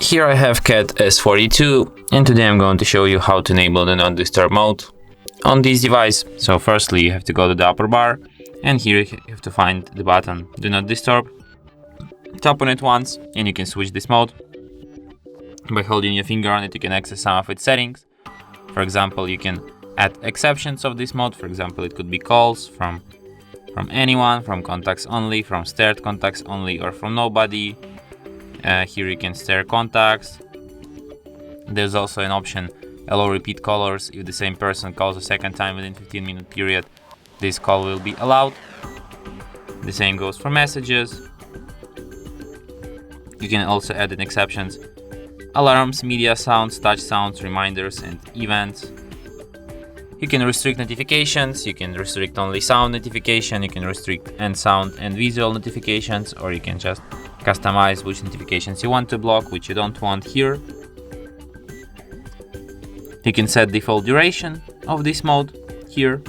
Here I have CAT S42, and today I'm going to show you how to enable the not disturb mode on this device. So firstly you have to go to the upper bar, and here you have to find the button do not disturb. Tap on it once and you can switch this mode. By holding your finger on it you can access some of its settings. For example, you can add exceptions of this mode. For example, it could be calls from anyone, from contacts only, from starred contacts only, or from nobody. Here you can stare contacts. There's also an option allow repeat callers. If the same person calls a second time within 15-minute period, this call will be allowed. The same goes for messages. You can also add in exceptions alarms, media sounds, touch sounds, reminders, and events. You can restrict notifications. You can restrict only sound notification. You can restrict and sound and visual notifications, or you can just customize which notifications you want to block, which you don't want here. You can set default duration of this mode here.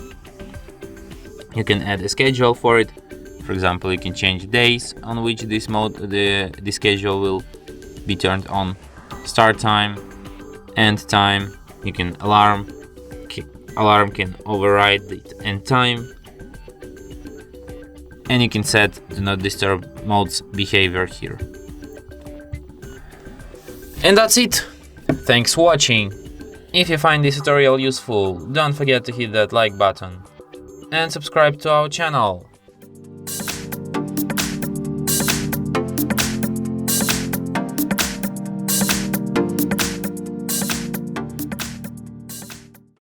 You can add a schedule for it. For example, you can change days on which this mode, the schedule will be turned on. Start time, end time. You can alarm can override the end time. And you can set do not disturb mode's behavior here. And that's it. Thanks for watching. If you find this tutorial useful, don't forget to hit that like button and subscribe to our channel.